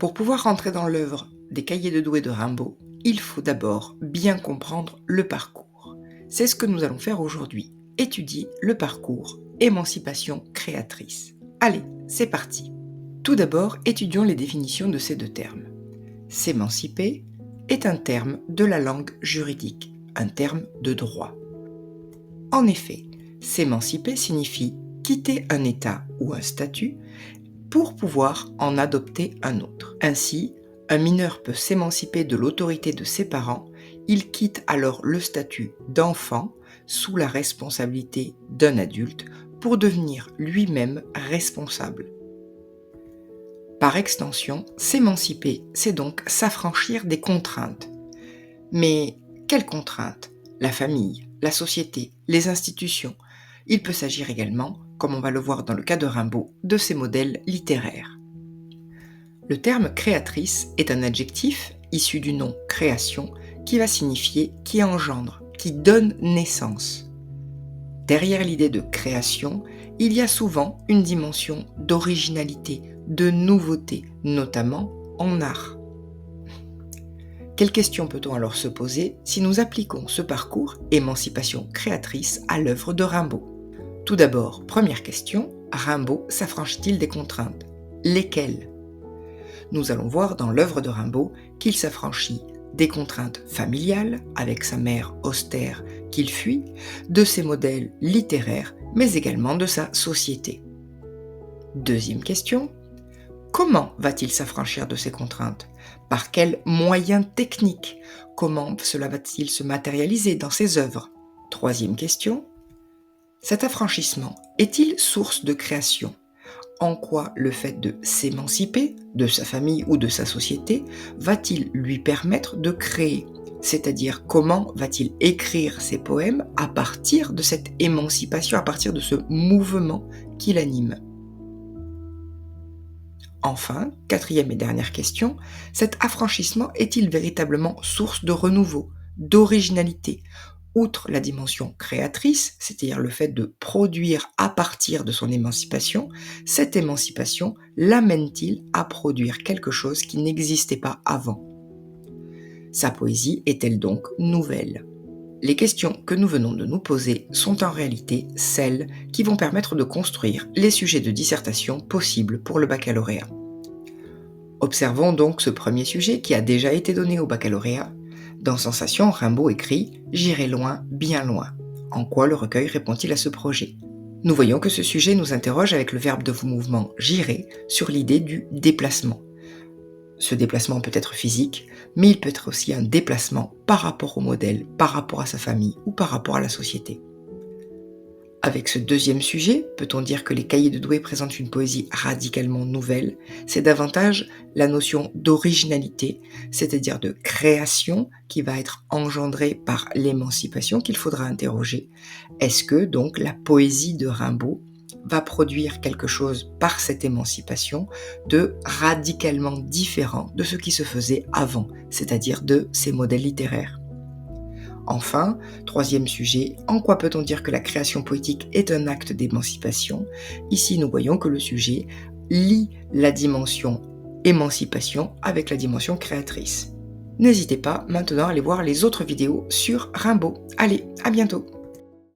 Pour pouvoir rentrer dans l'œuvre des cahiers de Douai de Rimbaud, il faut d'abord bien comprendre le parcours. C'est ce que nous allons faire aujourd'hui, étudier le parcours émancipation créatrice. Allez, c'est parti. Tout d'abord, étudions les définitions de ces deux termes. S'émanciper est un terme de la langue juridique, un terme de droit. En effet, s'émanciper signifie quitter un état ou un statut pour pouvoir en adopter un autre. Ainsi, un mineur peut s'émanciper de l'autorité de ses parents, il quitte alors le statut d'enfant sous la responsabilité d'un adulte pour devenir lui-même responsable. Par extension, s'émanciper, c'est donc s'affranchir des contraintes. Mais quelles contraintes ? La famille, la société, les institutions. Il peut s'agir également, comme on va le voir dans le cas de Rimbaud, de ses modèles littéraires. Le terme créatrice est un adjectif issu du nom création qui va signifier qui engendre, qui donne naissance. Derrière l'idée de création, il y a souvent une dimension d'originalité, de nouveauté, notamment en art. Quelles questions peut-on alors se poser si nous appliquons ce parcours émancipation créatrice à l'œuvre de Rimbaud ? Tout d'abord, première question, Rimbaud s'affranchit-il des contraintes ? Lesquelles ? Nous allons voir dans l'œuvre de Rimbaud qu'il s'affranchit des contraintes familiales, avec sa mère austère qu'il fuit, de ses modèles littéraires, mais également de sa société. Deuxième question, comment va-t-il s'affranchir de ces contraintes ? Par quels moyens techniques ? Comment cela va-t-il se matérialiser dans ses œuvres ? Troisième question, cet affranchissement est-il source de création ? En quoi le fait de s'émanciper de sa famille ou de sa société va-t-il lui permettre de créer ? C'est-à-dire comment va-t-il écrire ses poèmes à partir de cette émancipation, à partir de ce mouvement qui l'anime ? Enfin, quatrième et dernière question, cet affranchissement est-il véritablement source de renouveau, d'originalité ? Outre la dimension créatrice, c'est-à-dire le fait de produire à partir de son émancipation, cette émancipation l'amène-t-il à produire quelque chose qui n'existait pas avant ? Sa poésie est-elle donc nouvelle ? Les questions que nous venons de nous poser sont en réalité celles qui vont permettre de construire les sujets de dissertation possibles pour le baccalauréat. Observons donc ce premier sujet qui a déjà été donné au baccalauréat. Dans Sensation, Rimbaud écrit « J'irai loin, bien loin ». En quoi le recueil répond-il à ce projet ? Nous voyons que ce sujet nous interroge avec le verbe de mouvement « j'irai » sur l'idée du déplacement. Ce déplacement peut être physique, mais il peut être aussi un déplacement par rapport au modèle, par rapport à sa famille ou par rapport à la société. Avec ce deuxième sujet, peut-on dire que les cahiers de Douai présentent une poésie radicalement nouvelle ? C'est davantage la notion d'originalité, c'est-à-dire de création qui va être engendrée par l'émancipation qu'il faudra interroger. Est-ce que donc la poésie de Rimbaud va produire quelque chose par cette émancipation de radicalement différent de ce qui se faisait avant, c'est-à-dire de ces modèles littéraires ? Enfin, troisième sujet, en quoi peut-on dire que la création poétique est un acte d'émancipation ? Ici, nous voyons que le sujet lie la dimension émancipation avec la dimension créatrice. N'hésitez pas maintenant à aller voir les autres vidéos sur Rimbaud. Allez, à bientôt!